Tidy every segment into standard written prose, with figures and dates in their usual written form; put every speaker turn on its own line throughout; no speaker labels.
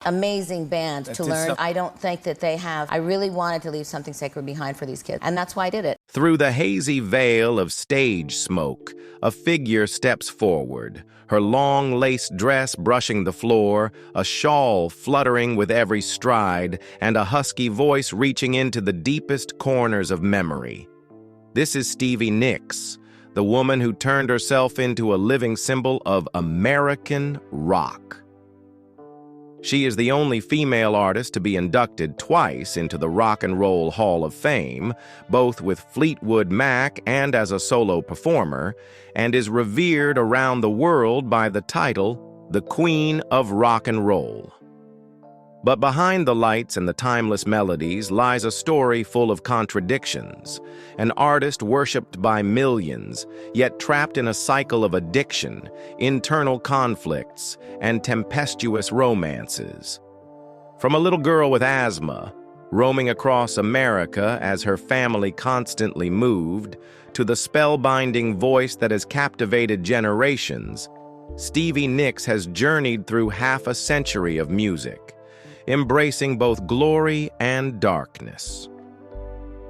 Amazing band to learn. I don't think that they have. I really wanted to leave something sacred behind for these kids, and that's why I did it.
Through the hazy veil of stage smoke, a figure steps forward, her long lace dress brushing the floor, a shawl fluttering with every stride, and a husky voice reaching into the deepest corners of memory. This is Stevie Nicks, the woman who turned herself into a living symbol of American rock. She is the only female artist to be inducted twice into the Rock and Roll Hall of Fame, both with Fleetwood Mac and as a solo performer, and is revered around the world by the title, the Queen of Rock and Roll. But behind the lights and the timeless melodies lies a story full of contradictions, an artist worshipped by millions, yet trapped in a cycle of addiction, internal conflicts, and tempestuous romances. From a little girl with asthma, roaming across America as her family constantly moved, to the spellbinding voice that has captivated generations, Stevie Nicks has journeyed through half a century of music, embracing both glory and darkness.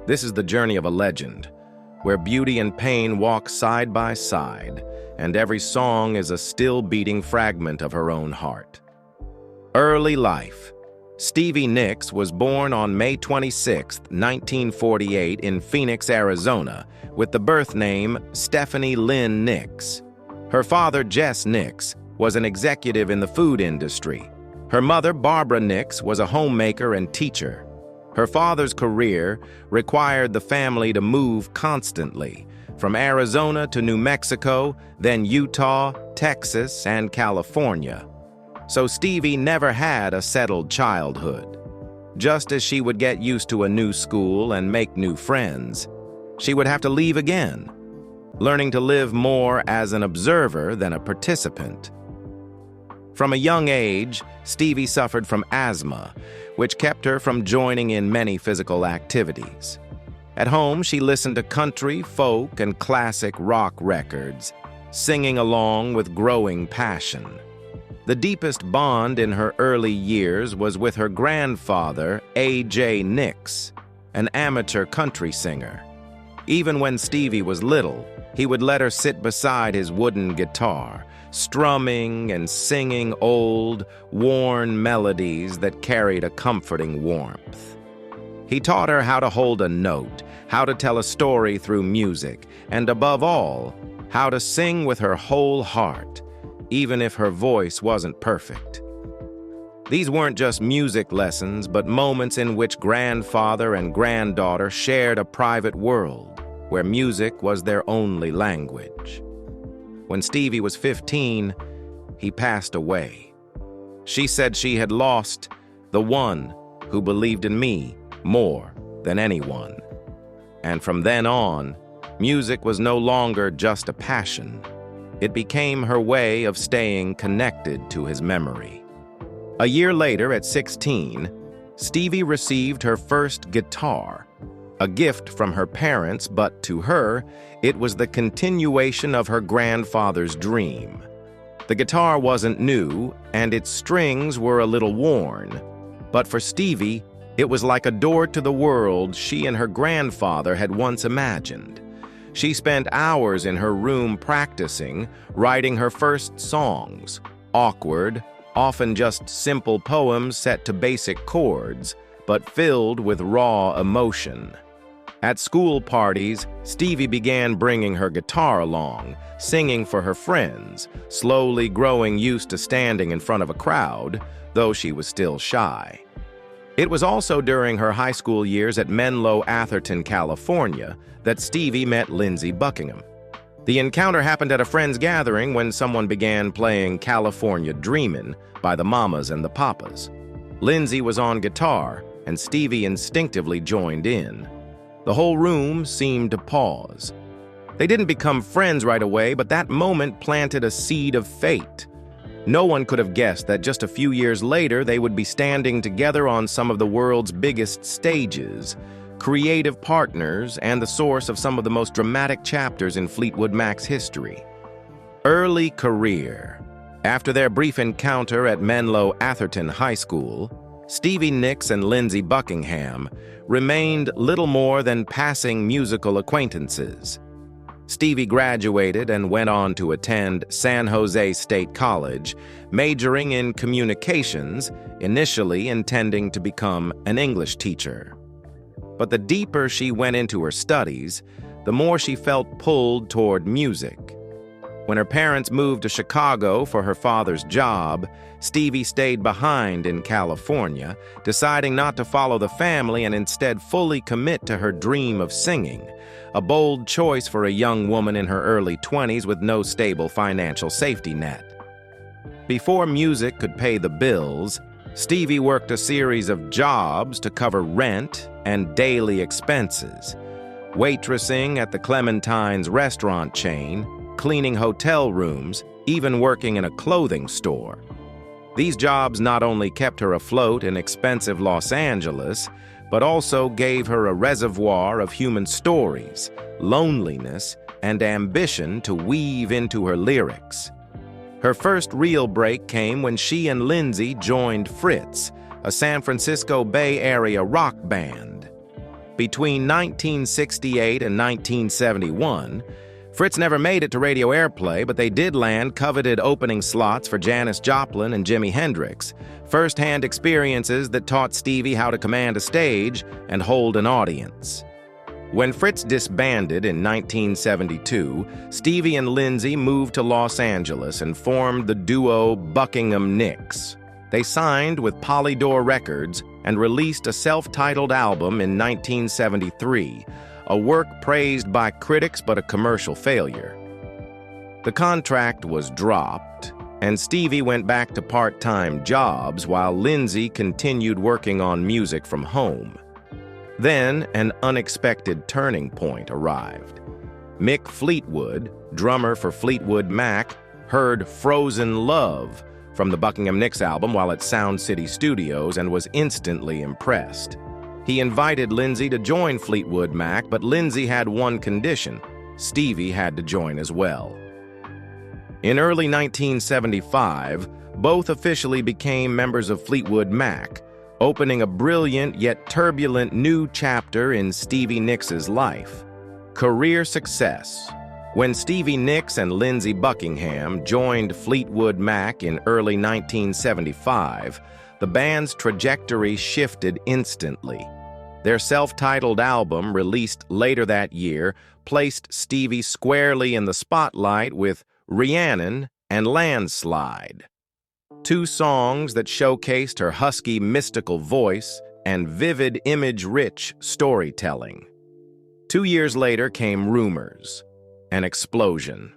This is the journey of a legend, where beauty and pain walk side by side, and every song is a still-beating fragment of her own heart. Early life. Stevie Nicks was born on May 26, 1948 in Phoenix, Arizona, with the birth name Stephanie Lynn Nicks. Her father, Jess Nicks, was an executive in the food industry. Her mother, Barbara Nicks, was a homemaker and teacher. Her father's career required the family to move constantly, from Arizona to New Mexico, then Utah, Texas, and California. So Stevie never had a settled childhood. Just as she would get used to a new school and make new friends, she would have to leave again, learning to live more as an observer than a participant. From a young age, Stevie suffered from asthma, which kept her from joining in many physical activities. At home, she listened to country, folk, and classic rock records, singing along with growing passion. The deepest bond in her early years was with her grandfather, A.J. Nicks, an amateur country singer. Even when Stevie was little, he would let her sit beside his wooden guitar, strumming and singing old, worn melodies that carried a comforting warmth. He taught her how to hold a note, how to tell a story through music, and above all, how to sing with her whole heart, even if her voice wasn't perfect. These weren't just music lessons, but moments in which grandfather and granddaughter shared a private world, where music was their only language. When Stevie was 15, he passed away. She said she had lost the one who believed in me more than anyone. And from then on, music was no longer just a passion. It became her way of staying connected to his memory. A year later, at 16, Stevie received her first guitar, a gift from her parents, but to her, it was the continuation of her grandfather's dream. The guitar wasn't new, and its strings were a little worn, but for Stevie, it was like a door to the world she and her grandfather had once imagined. She spent hours in her room practicing, writing her first songs, awkward, often just simple poems set to basic chords, but filled with raw emotion. At school parties, Stevie began bringing her guitar along, singing for her friends, slowly growing used to standing in front of a crowd, though she was still shy. It was also during her high school years at Menlo Atherton, California, that Stevie met Lindsey Buckingham. The encounter happened at a friend's gathering when someone began playing California Dreamin' by the Mamas and the Papas. Lindsey was on guitar, and Stevie instinctively joined in. The whole room seemed to pause. They didn't become friends right away, but that moment planted a seed of fate. No one could have guessed that just a few years later they would be standing together on some of the world's biggest stages, creative partners, and the source of some of the most dramatic chapters in Fleetwood Mac's history. Early career. After their brief encounter at Menlo Atherton High School, Stevie Nicks and Lindsey Buckingham remained little more than passing musical acquaintances. Stevie graduated and went on to attend San Jose State College, majoring in communications, initially intending to become an English teacher. But the deeper she went into her studies, the more she felt pulled toward music. When her parents moved to Chicago for her father's job, Stevie stayed behind in California, deciding not to follow the family and instead fully commit to her dream of singing, a bold choice for a young woman in her early 20s with no stable financial safety net. Before music could pay the bills, Stevie worked a series of jobs to cover rent and daily expenses, waitressing at the Clementine's restaurant chain, cleaning hotel rooms, even working in a clothing store. These jobs not only kept her afloat in expensive Los Angeles, but also gave her a reservoir of human stories, loneliness, and ambition to weave into her lyrics. Her first real break came when she and Lindsey joined Fritz, a San Francisco Bay Area rock band. Between 1968 and 1971, Fritz never made it to radio airplay, but they did land coveted opening slots for Janis Joplin and Jimi Hendrix, first-hand experiences that taught Stevie how to command a stage and hold an audience. When Fritz disbanded in 1972, Stevie and Lindsey moved to Los Angeles and formed the duo Buckingham Nicks. They signed with Polydor Records and released a self-titled album in 1973, a work praised by critics but a commercial failure. The contract was dropped, and Stevie went back to part-time jobs while Lindsey continued working on music from home. Then, an unexpected turning point arrived. Mick Fleetwood, drummer for Fleetwood Mac, heard Frozen Love from the Buckingham Nicks album while at Sound City Studios and was instantly impressed. He invited Lindsey to join Fleetwood Mac, but Lindsey had one condition: Stevie had to join as well. In early 1975, both officially became members of Fleetwood Mac, opening a brilliant yet turbulent new chapter in Stevie Nicks's life. Career success. When Stevie Nicks and Lindsey Buckingham joined Fleetwood Mac in early 1975, the band's trajectory shifted instantly. Their self-titled album, released later that year, placed Stevie squarely in the spotlight with Rhiannon and Landslide, two songs that showcased her husky, mystical voice and vivid, image-rich storytelling. 2 years later came Rumors, an explosion.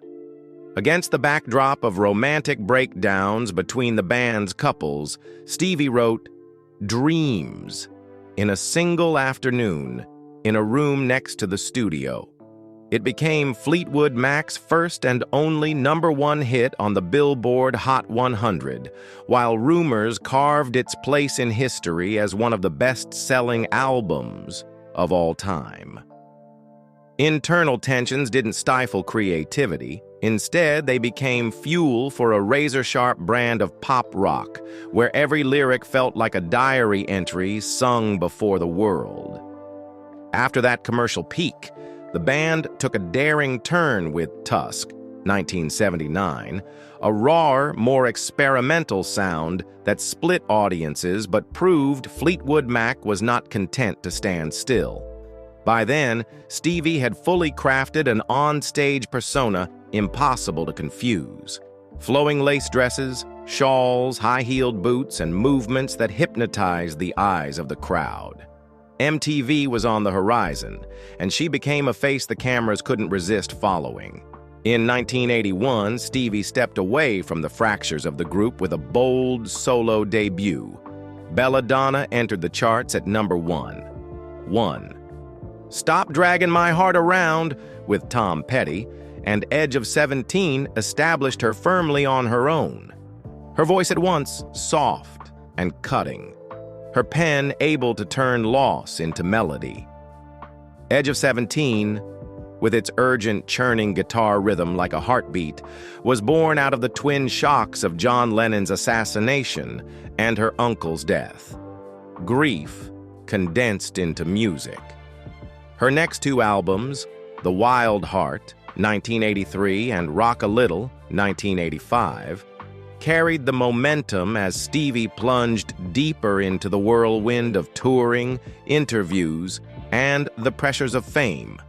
Against the backdrop of romantic breakdowns between the band's couples, Stevie wrote Dreams in a single afternoon in a room next to the studio. It became Fleetwood Mac's first and only #1 hit on the Billboard Hot 100, while Rumors carved its place in history as one of the best-selling albums of all time. Internal tensions didn't stifle creativity. Instead, they became fuel for a razor-sharp brand of pop rock, where every lyric felt like a diary entry sung before the world. After that commercial peak, the band took a daring turn with Tusk, 1979, a rawer, more experimental sound that split audiences but proved Fleetwood Mac was not content to stand still. By then, Stevie had fully crafted an on-stage persona impossible to confuse. Flowing lace dresses, shawls, high-heeled boots, and movements that hypnotized the eyes of the crowd. MTV was on the horizon, and she became a face the cameras couldn't resist following. In 1981, Stevie stepped away from the fractures of the group with a bold solo debut. Belladonna entered the charts at #1. 1. Stop Dragging My Heart Around with Tom Petty, and Edge of 17 established her firmly on her own. Her voice at once soft and cutting, her pen able to turn loss into melody. Edge of 17 with its urgent, churning guitar rhythm like a heartbeat, was born out of the twin shocks of John Lennon's assassination and her uncle's death. Grief condensed into music. Her next two albums, The Wild Heart, 1983, and Rock a Little, 1985, carried the momentum as Stevie plunged deeper into the whirlwind of touring, interviews, and the pressures of fame.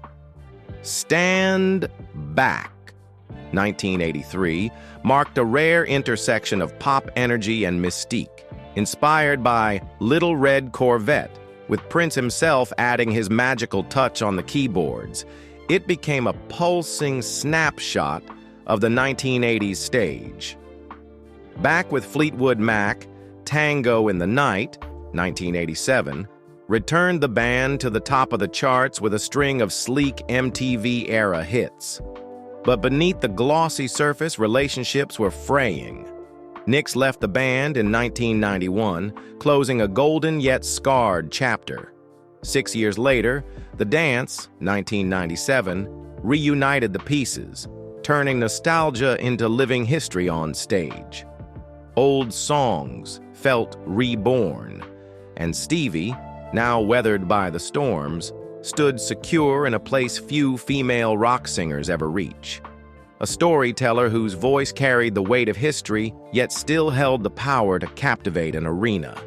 Stand Back, 1983, marked a rare intersection of pop energy and mystique, inspired by Little Red Corvette, with Prince himself adding his magical touch on the keyboards. It became a pulsing snapshot of the 1980s stage. Back with Fleetwood Mac, Tango in the Night, 1987, returned the band to the top of the charts with a string of sleek MTV-era hits. But beneath the glossy surface, relationships were fraying. Nicks left the band in 1991, closing a golden yet scarred chapter. 6 years later, The Dance, 1997, reunited the pieces, turning nostalgia into living history on stage. Old songs felt reborn, and Stevie, now weathered by the storms, stood secure in a place few female rock singers ever reach. A storyteller whose voice carried the weight of history, yet still held the power to captivate an arena.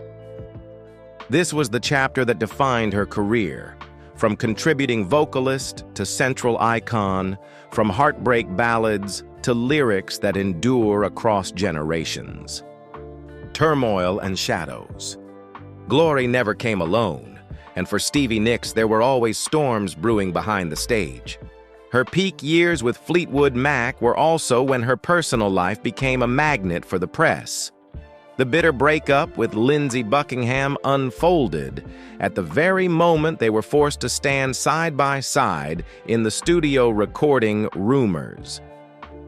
This was the chapter that defined her career, from contributing vocalist to central icon, from heartbreak ballads to lyrics that endure across generations. Turmoil and shadows. Glory never came alone, and for Stevie Nicks there were always storms brewing behind the stage. Her peak years with Fleetwood Mac were also when her personal life became a magnet for the press. The bitter breakup with Lindsey Buckingham unfolded at the very moment they were forced to stand side by side in the studio recording Rumors.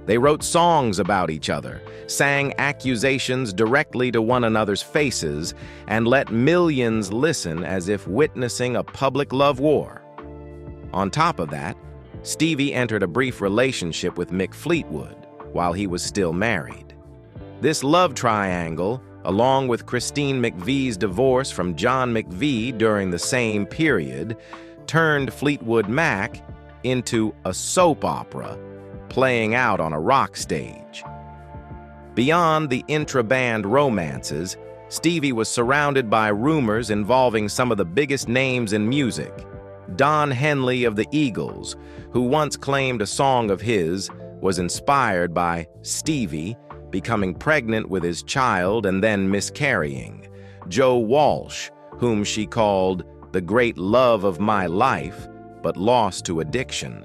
They wrote songs about each other, sang accusations directly to one another's faces, and let millions listen as if witnessing a public love war. On top of that, Stevie entered a brief relationship with Mick Fleetwood while he was still married. This love triangle, along with Christine McVie's divorce from John McVie during the same period, turned Fleetwood Mac into a soap opera playing out on a rock stage. Beyond the intra-band romances, Stevie was surrounded by rumors involving some of the biggest names in music. Don Henley of the Eagles, who once claimed a song of his was inspired by Stevie becoming pregnant with his child and then miscarrying. Joe Walsh, whom she called the great love of my life, but lost to addiction.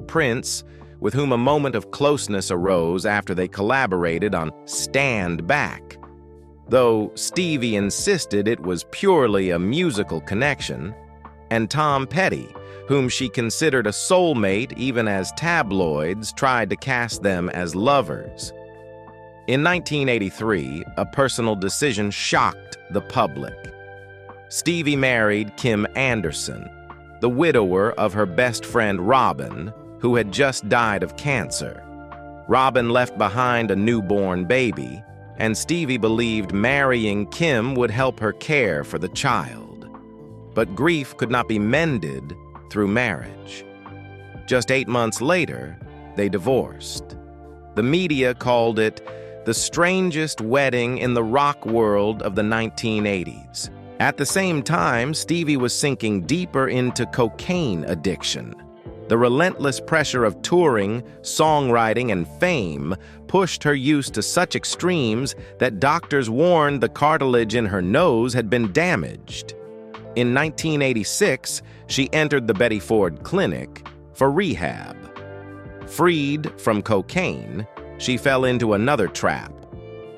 Prince, with whom a moment of closeness arose after they collaborated on Stand Back. Though Stevie insisted it was purely a musical connection, and Tom Petty, whom she considered a soulmate even as tabloids tried to cast them as lovers. In 1983, a personal decision shocked the public. Stevie married Kim Anderson, the widower of her best friend Robin, who had just died of cancer. Robin left behind a newborn baby, and Stevie believed marrying Kim would help her care for the child. But grief could not be mended through marriage. Just 8 months later, they divorced. The media called it the strangest wedding in the rock world of the 1980s. At the same time, Stevie was sinking deeper into cocaine addiction. The relentless pressure of touring, songwriting, and fame pushed her use to such extremes that doctors warned the cartilage in her nose had been damaged. In 1986, she entered the Betty Ford Clinic for rehab. Freed from cocaine, she fell into another trap: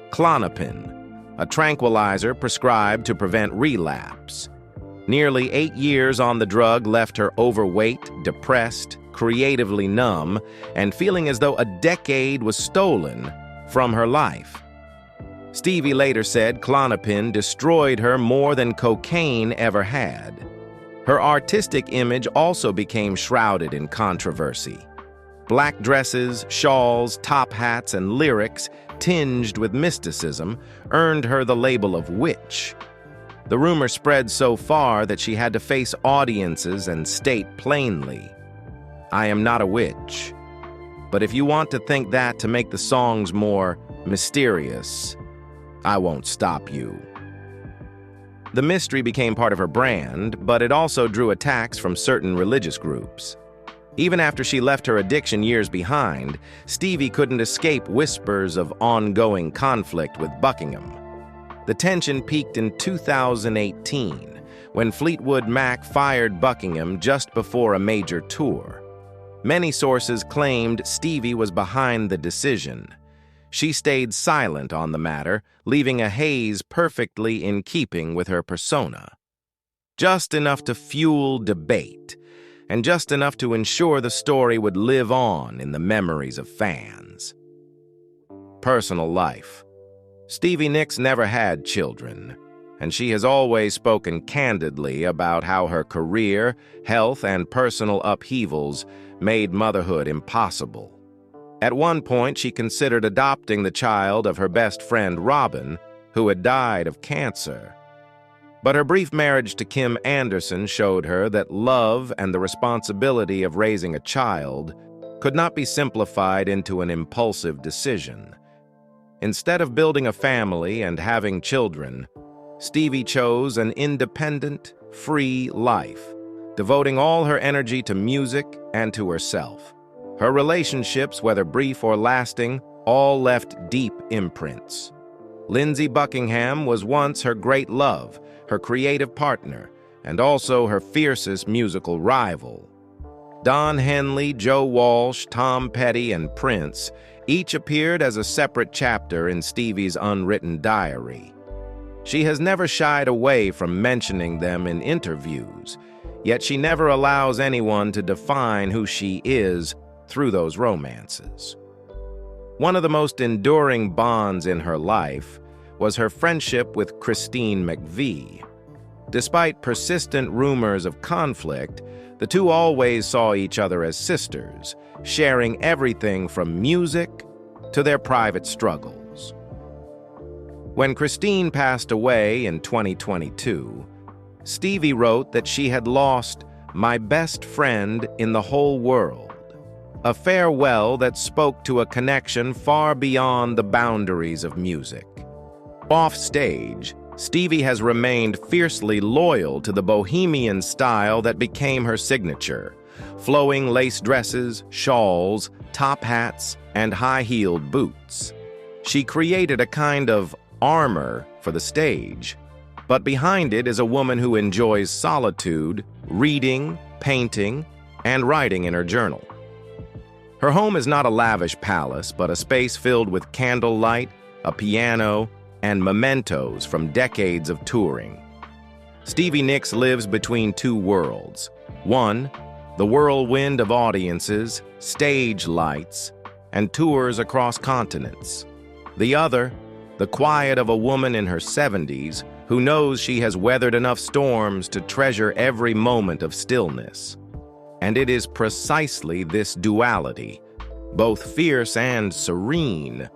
Klonopin, a tranquilizer prescribed to prevent relapse. Nearly 8 years on the drug left her overweight, depressed, creatively numb, and feeling as though a decade was stolen from her life. Stevie later said Klonopin destroyed her more than cocaine ever had. Her artistic image also became shrouded in controversy. Black dresses, shawls, top hats, and lyrics tinged with mysticism earned her the label of witch. The rumor spread so far that she had to face audiences and state plainly, "I am not a witch. But if you want to think that to make the songs more mysterious, I won't stop you." The mystery became part of her brand, but it also drew attacks from certain religious groups. Even after she left her addiction years behind, Stevie couldn't escape whispers of ongoing conflict with Buckingham. The tension peaked in 2018, when Fleetwood Mac fired Buckingham just before a major tour. Many sources claimed Stevie was behind the decision. She stayed silent on the matter, leaving a haze perfectly in keeping with her persona. Just enough to fuel debate, and just enough to ensure the story would live on in the memories of fans. Personal life. Stevie Nicks never had children, and she has always spoken candidly about how her career, health, and personal upheavals made motherhood impossible. At one point, she considered adopting the child of her best friend Robin, who had died of cancer. But her brief marriage to Kim Anderson showed her that love and the responsibility of raising a child could not be simplified into an impulsive decision. Instead of building a family and having children, Stevie chose an independent, free life, devoting all her energy to music and to herself. Her relationships, whether brief or lasting, all left deep imprints. Lindsey Buckingham was once her great love, her creative partner, and also her fiercest musical rival. Don Henley, Joe Walsh, Tom Petty, and Prince each appeared as a separate chapter in Stevie's unwritten diary. She has never shied away from mentioning them in interviews, yet she never allows anyone to define who she is through those romances. One of the most enduring bonds in her life was her friendship with Christine McVie. Despite persistent rumors of conflict, the two always saw each other as sisters, sharing everything from music to their private struggles. When Christine passed away in 2022, Stevie wrote that she had lost "my best friend in the whole world," a farewell that spoke to a connection far beyond the boundaries of music. Off stage, Stevie has remained fiercely loyal to the bohemian style that became her signature: flowing lace dresses, shawls, top hats, and high-heeled boots. She created a kind of armor for the stage, but behind it is a woman who enjoys solitude, reading, painting, and writing in her journal. Her home is not a lavish palace, but a space filled with candlelight, a piano, and mementos from decades of touring. Stevie Nicks lives between two worlds. One, the whirlwind of audiences, stage lights, and tours across continents. The other, the quiet of a woman in her 70s who knows she has weathered enough storms to treasure every moment of stillness. And it is precisely this duality, both fierce and serene,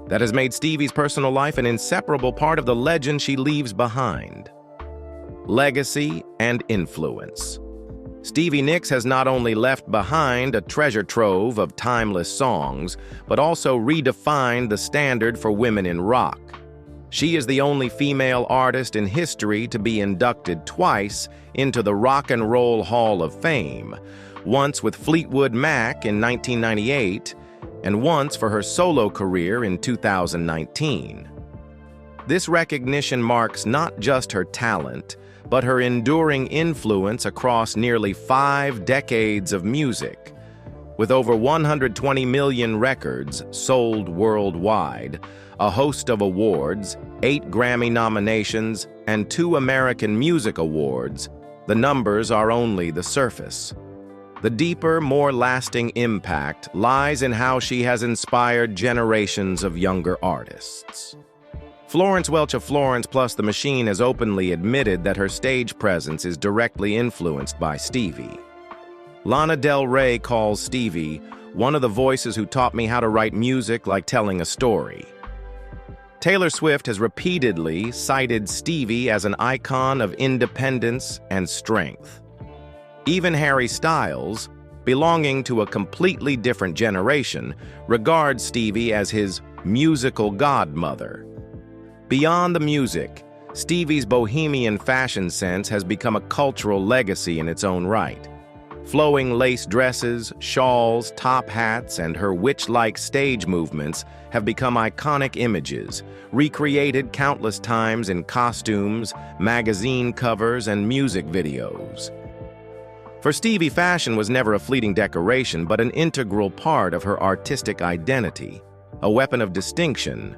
that has made Stevie's personal life an inseparable part of the legend she leaves behind. Legacy and influence. Stevie Nicks has not only left behind a treasure trove of timeless songs, but also redefined the standard for women in rock. She is the only female artist in history to be inducted twice into the Rock and Roll Hall of Fame, once with Fleetwood Mac in 1998, and once for her solo career in 2019. This recognition marks not just her talent, but her enduring influence across nearly 5 decades of music. With over 120 million records sold worldwide, a host of awards, 8 Grammy nominations, and 2 American Music Awards, the numbers are only the surface. The deeper, more lasting impact lies in how she has inspired generations of younger artists. Florence Welch of Florence plus the Machine has openly admitted that her stage presence is directly influenced by Stevie. Lana Del Rey calls Stevie one of the voices who taught me how to write music like telling a story. Taylor Swift has repeatedly cited Stevie as an icon of independence and strength. Even Harry Styles, belonging to a completely different generation, regards Stevie as his musical godmother. Beyond the music, Stevie's bohemian fashion sense has become a cultural legacy in its own right. Flowing lace dresses, shawls, top hats, and her witch-like stage movements have become iconic images, recreated countless times in costumes, magazine covers, and music videos. For Stevie, fashion was never a fleeting decoration, but an integral part of her artistic identity, a weapon of distinction.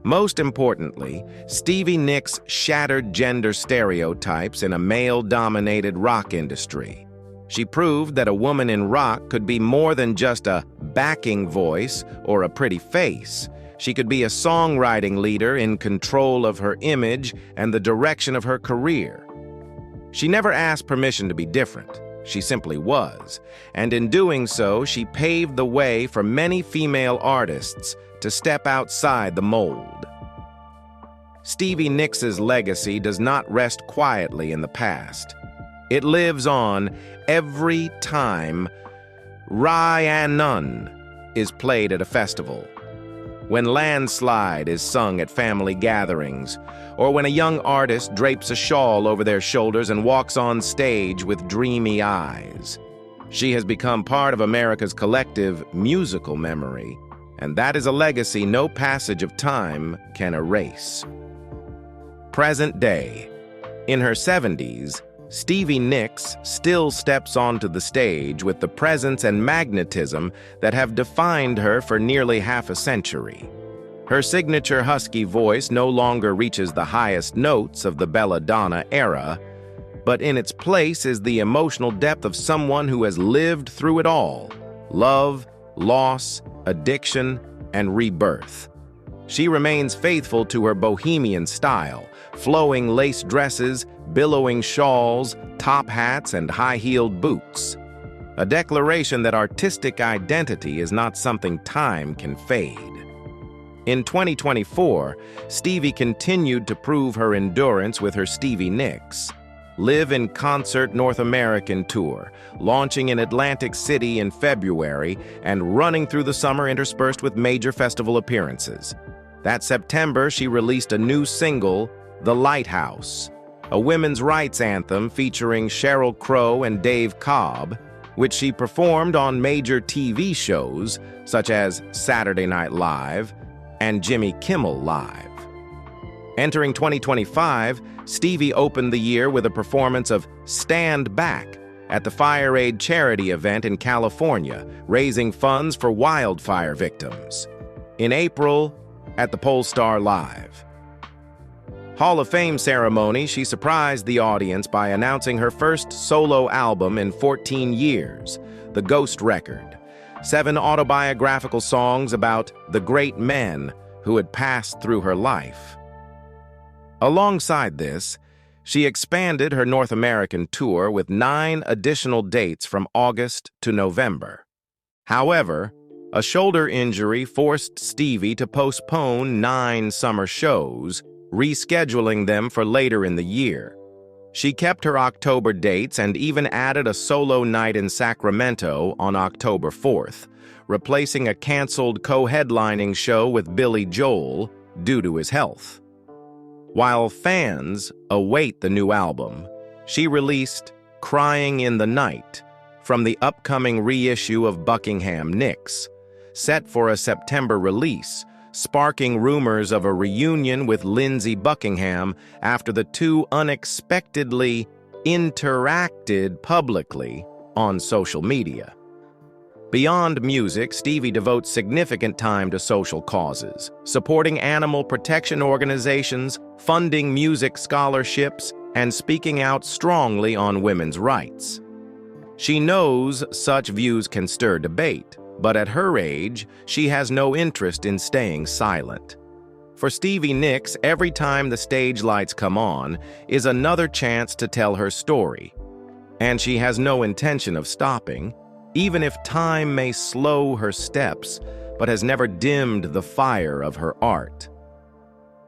Most importantly, Stevie Nicks shattered gender stereotypes in a male-dominated rock industry. She proved that a woman in rock could be more than just a backing voice or a pretty face. She could be a songwriting leader in control of her image and the direction of her career. She never asked permission to be different. She simply was. And in doing so, she paved the way for many female artists to step outside the mold. Stevie Nicks' legacy does not rest quietly in the past. It lives on every time Rhiannon is played at a festival, when Landslide is sung at family gatherings, or when a young artist drapes a shawl over their shoulders and walks on stage with dreamy eyes. She has become part of America's collective musical memory, and that is a legacy no passage of time can erase. Present day. In her 70s, Stevie Nicks still steps onto the stage with the presence and magnetism that have defined her for nearly half a century. Her signature husky voice no longer reaches the highest notes of the belladonna era, but in its place is the emotional depth of someone who has lived through it all: love, loss, addiction, and rebirth. She remains faithful to her bohemian style, flowing lace dresses, billowing shawls, top hats, and high-heeled boots. A declaration that artistic identity is not something time can fade. In 2024, Stevie continued to prove her endurance with her Stevie Nicks Live in Concert North American Tour, launching in Atlantic City in February and running through the summer interspersed with major festival appearances. That September, she released a new single, The Lighthouse, a women's rights anthem featuring Sheryl Crow and Dave Cobb, which she performed on major TV shows such as Saturday Night Live and Jimmy Kimmel Live. Entering 2025, Stevie opened the year with a performance of Stand Back at the Fire Aid charity event in California, raising funds for wildfire victims. In April, at the Polestar Live Hall of Fame ceremony, she surprised the audience by announcing her first solo album in 14 years, The Ghost Record, 7 autobiographical songs about the great men who had passed through her life. Alongside this, she expanded her North American tour with 9 additional dates from August to November. However, a shoulder injury forced Stevie to postpone 9 summer shows, rescheduling them for later in the year. She kept her October dates and even added a solo night in Sacramento on October 4th, replacing a canceled co-headlining show with Billy Joel due to his health. While fans await the new album, she released Crying in the Night from the upcoming reissue of Buckingham Nicks, set for a September release, sparking rumors of a reunion with Lindsey Buckingham after the two unexpectedly interacted publicly on social media. Beyond music, Stevie devotes significant time to social causes, supporting animal protection organizations, funding music scholarships, and speaking out strongly on women's rights. She knows such views can stir debate, but at her age, she has no interest in staying silent. For Stevie Nicks, every time the stage lights come on is another chance to tell her story. And she has no intention of stopping, even if time may slow her steps, but has never dimmed the fire of her art.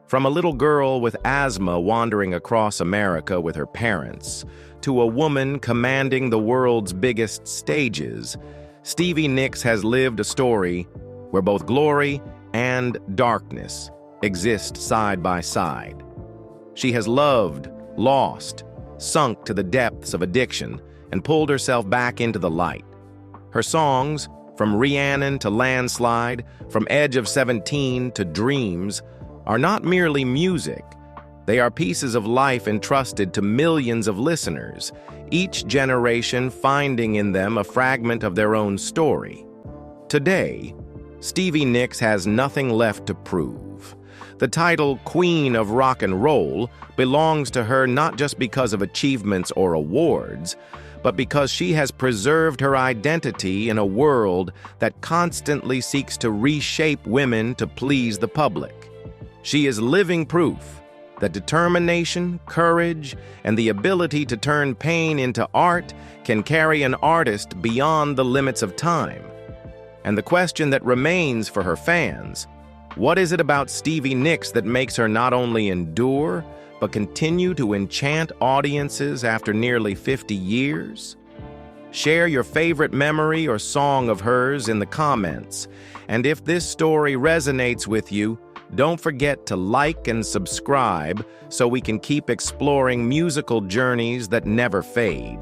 From a little girl with asthma wandering across America with her parents, to a woman commanding the world's biggest stages, Stevie Nicks has lived a story where both glory and darkness exist side by side. She has loved, lost, sunk to the depths of addiction, and pulled herself back into the light. Her songs, from Rhiannon to Landslide, from Edge of 17 to Dreams, are not merely music. They are pieces of life entrusted to millions of listeners, each generation finding in them a fragment of their own story. Today, Stevie Nicks has nothing left to prove. The title Queen of Rock and Roll belongs to her not just because of achievements or awards, but because she has preserved her identity in a world that constantly seeks to reshape women to please the public. She is living proof that determination, courage, and the ability to turn pain into art can carry an artist beyond the limits of time. And the question that remains for her fans: what is it about Stevie Nicks that makes her not only endure, but continue to enchant audiences after nearly 50 years? Share your favorite memory or song of hers in the comments. And if this story resonates with you, don't forget to like and subscribe so we can keep exploring musical journeys that never fade.